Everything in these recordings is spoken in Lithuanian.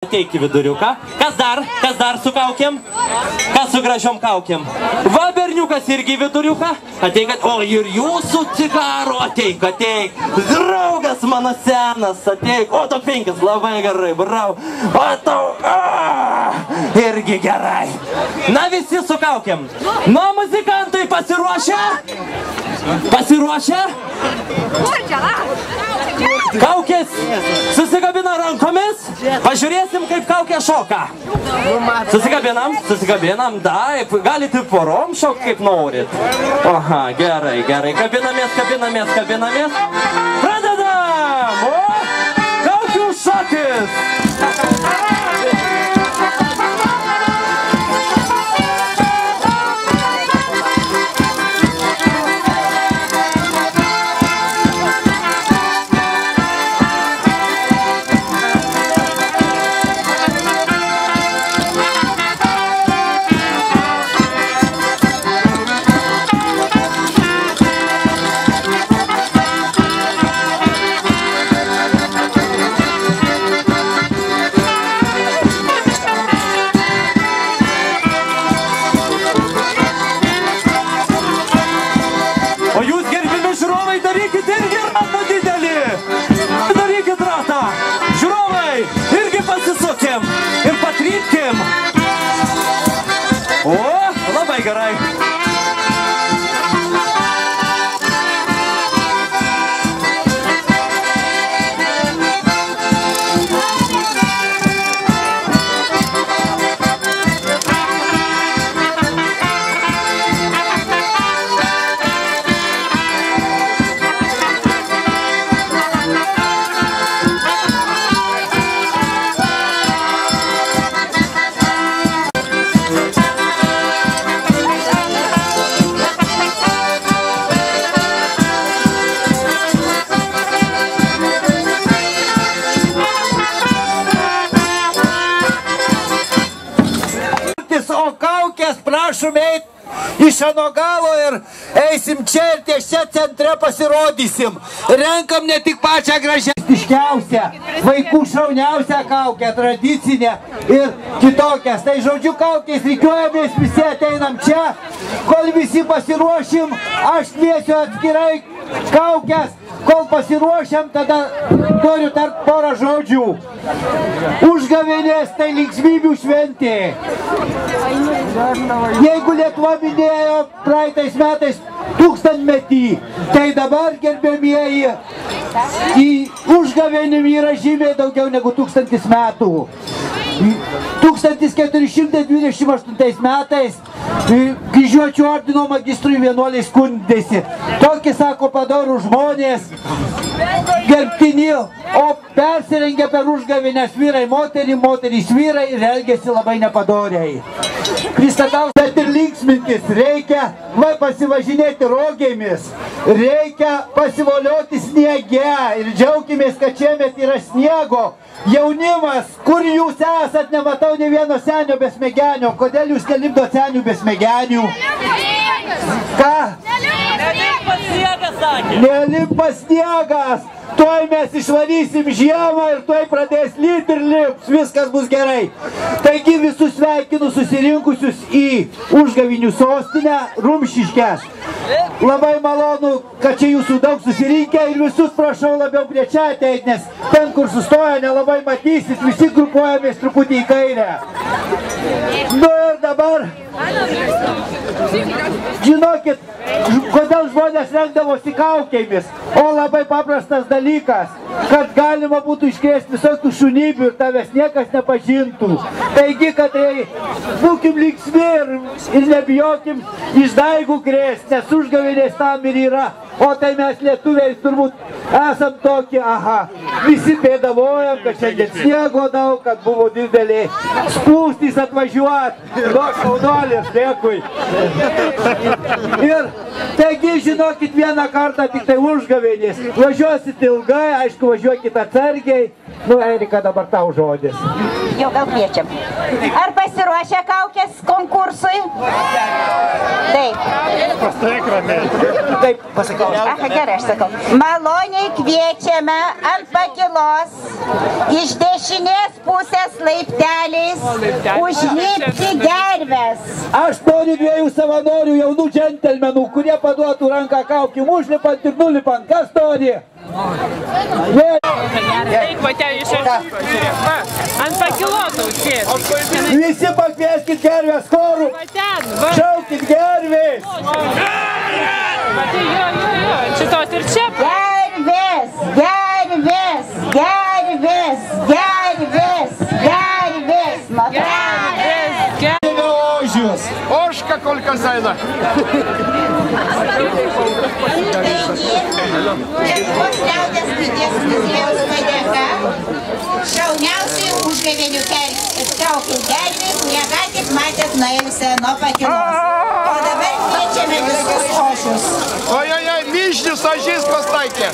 Ateik į viduriuką. Kas dar? Kas dar su kaukėm? Kas su gražiom kaukėm? Va, berniukas irgi į viduriuką. Ateik, o ir jūsų cigaro. Ateik, ateik. Draugas mano senas, ateik. O, to 5, labai gerai, bravo. O, tau, irgi gerai. Na, visi su kaukėm. Na, muzikantai pasiruošę? Pasiruošę? Kaukės susikabina rankomis. Pažiūrėsim, kaip kaukė šoka. Susikabinam, susikabinam, taip. Galite porom šok, kaip norit. Aha, gerai, gerai. Kabinamės, kabinamės, kabinamės. Pradedam! O, kaukių šokis! Prašom iš ano galo ir eisim čia ir ties čia centre pasirodysim. Renkam ne tik pačią gražiausią, vaikų šauniausią kaukę, tradicinę ir kitokias. Tai žodžiu kaukės rikiuojamės, visi ateinam čia, kol visi pasiruošim, aš kviesiu atskirai kaukės, kol pasiruošiam, tada noriu tart porą žodžių. Užgavėnės tai linksmybių šventė. Jeigu Lietuva minėjo praeitais metais 1000-metį, tai dabar, gerbėmieji, į užgavėnį yra žymiai daugiau negu 1000 metų. 1428 metais Kryžiuočių ordino magistrui vienuoliai skundėsi. Tokį, sako, padorų žmonės, gerbtini, o persirengia per užgavėnes vyrai moterį, moterys vyrai ir elgėsi labai nepadoriai. Pristatau, bet ir linksmintis reikia, va pasivažinėti rogėmis, reikia pasivolioti sniege ir džiaukimės, kad šiemet yra sniego. Jaunimas, kur jūs esat, nematau ne vieno senio be smegenio. Kodėl jūs nelipdot senių be smegenių? Ką? Nelimpa sniegas, sakė. Nelimpa sniegas. Tuoj mes išvarysim žiemą ir tuoj pradės lyt ir lips. Viskas bus gerai. Taigi visus sveikinu susirinkusius į užgavinių sostinę Rumšiškes. Labai malonu, kad čia jūsų daug susirinkę ir visus prašau labiau prie čia ateit, nes ten, kur sustoja, nelabai matysit, visi grupuojamės truputį į kairę. Nu ir dabar, žinokit, kodėl žmonės rengdavosi kaukėmis, o labai paprastas dalykas, kad galima būtų iškrėsti visokių šunybių ir tavęs niekas nepažintų. Taigi, kad būkim linksmi ir nebijokim išdaigų krėsti, nes užgavėnės tam ir yra. O tai mes lietuviai turbūt esam tokie, aha, visi bėdavojam, kad šiandien sniego daug, kad buvo didelė spūstys atvažiuot. Nu, šaunuolis, dėkui. Ir taigi, žinokit, vieną kartą tik tai užgavėnės. Važiuosit ilgai, aišku, važiuokit atsargiai. Nu, Erika, dabar tau žodis. Jau gal kviečiam. Ar pasiruošę kaukės konkursui? Taip. Taip, pasakiau. Aha, gerai, aš sakau. Maloniai kviečiame ant pakilos iš dešinės pusės laipteliais užlipti gerves. Aš noriu 2 savanorių jaunų džentelmenų, kurie paduotų ranką kaukėm, užlipant ir nulipant. Kas nori? Eik, va ten išėjau. Ant pakilos užsės. Visi pakvieskit gervės chorų. Šaukit gervės. Matai, jo. Šitos ir čia. Gervės, gervės, gervės, gervės, gervės. Ožius. Oška kolika zaina. Lietuvos liaudies buities muziejaus padėka šauniausiai užgavėnių kaukių gervės, kurie ką tik matėt nuėjusią nuo pakilos. O dabar kviečiame visus ožius. Oi, mišnis ožys pastaikė.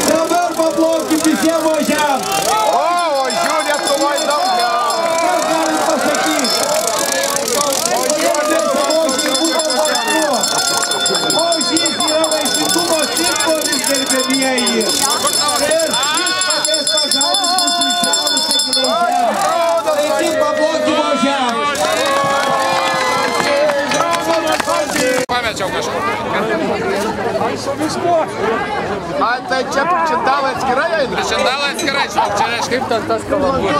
Dabar paplaukim visiems ožiam. O, ožių Lietuvoj daugiau. Kas galit pasakyti? Ožys yra vaisingumo simbolis, gerbėmieji. Ir jis padės pažadinti mūsų išalusią giliai žemę. Taigi paplaukim ožiam. Pamečiau kažkur. Ai, tai čia čindalai atskirai eina? Čindalai atskirai, žinok, čia reiškia kaip tas kalabūrė.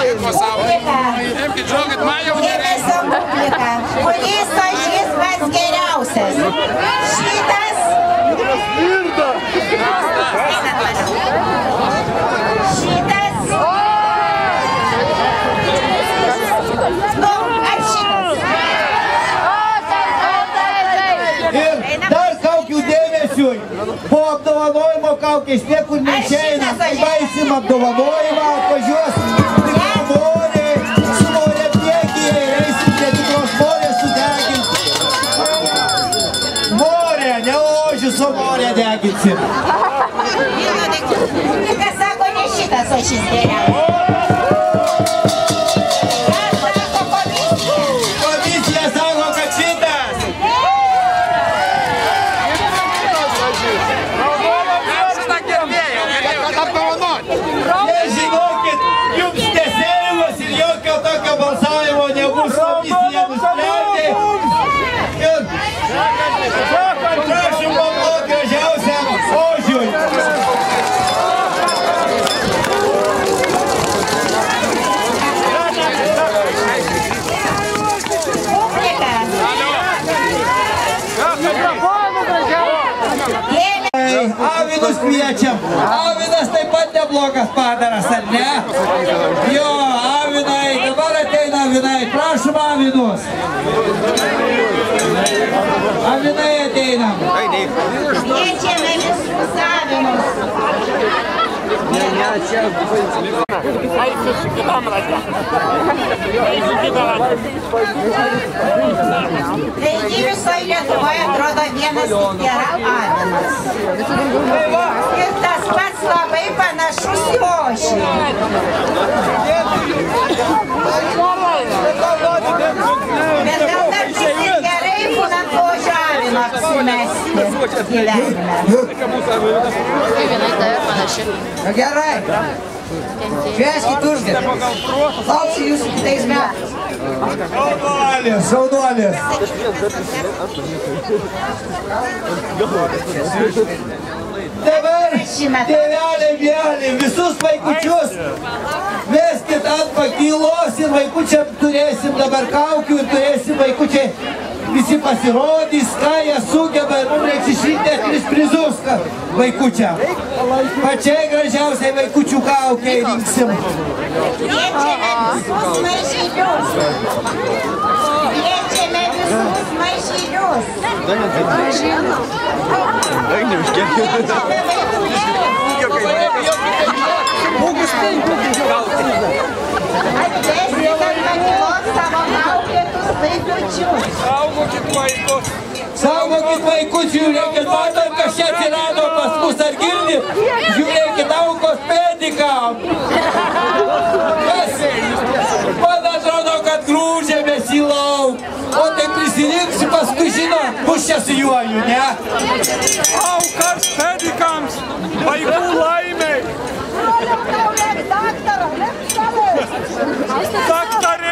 Imkit, žinokit, man jau Dėmesio publika. Kuris ožys pats geriausias? Šitas? Šitas? Nu, ar šitas? Ir dar kaukių dėmesiui. Po apdovanojimo kaukės niekur neišeina. Baisim apdovanojimą, atvažiuos tikra morė, su morė priekyje ir eisim prie tikros morės sudeginti. Morė, ne ožius, o morė deginsim. Publika sako, ne šitas ožys geriausias. Ką sako komisija? Komisija sako, kad šitas. Žinokit, jums nesėjimas ir jokio tokio balsavimo nebus, komisija nusprendė. Ir prašom paplot gražiausiam ožiui. Publika. Avinus kviečiam. Avinas taip pat neblogas padaras, ar ne? Jo, avinai, dabar ateina avinai. Prašom avinus. Avinai ateinam. Kviečiame visus avinus. Taigi visoje Lietuvoje atrodo vienas tik yra avinas. Ir tas pats labai panašus į ožį. Bet gal kartais ir gerai būnant ožio avino apsimesti gyvenime. Gerai. Švęskit užgavėnes. Lauksiu jūsų kitais metais. Šaunuolės, šaunuolės. Dabar, tėveliai, vėliai, visus vaikučius veskit ant pakylos ir vaikučiam turėsim dabar kaukių ir turėsim vaikučiai. Visi pasirodys, ką jie sugeba ir mums reiks išrinkti 3 prizus vaikučiam. Pačiai gražiausiai vaikučių kaukiai rinksim. Kviečiame visus mažylius. Kviečiame visus mažylius. Atveskit ant pakylos savo auklėtus vaikučius. Saugokit vaikučių, žiūrėkit, matom, kas čia atsirado pas mus, ar girdit? Žiūrėkit, aukos pedikam. Man atrodo, kad grūžėmės į lauk. O tai prisirinksi, paskui žino, bus jūs čia su juoju, ne? Aukas pedikams, vaikų laimiai. Daktarė.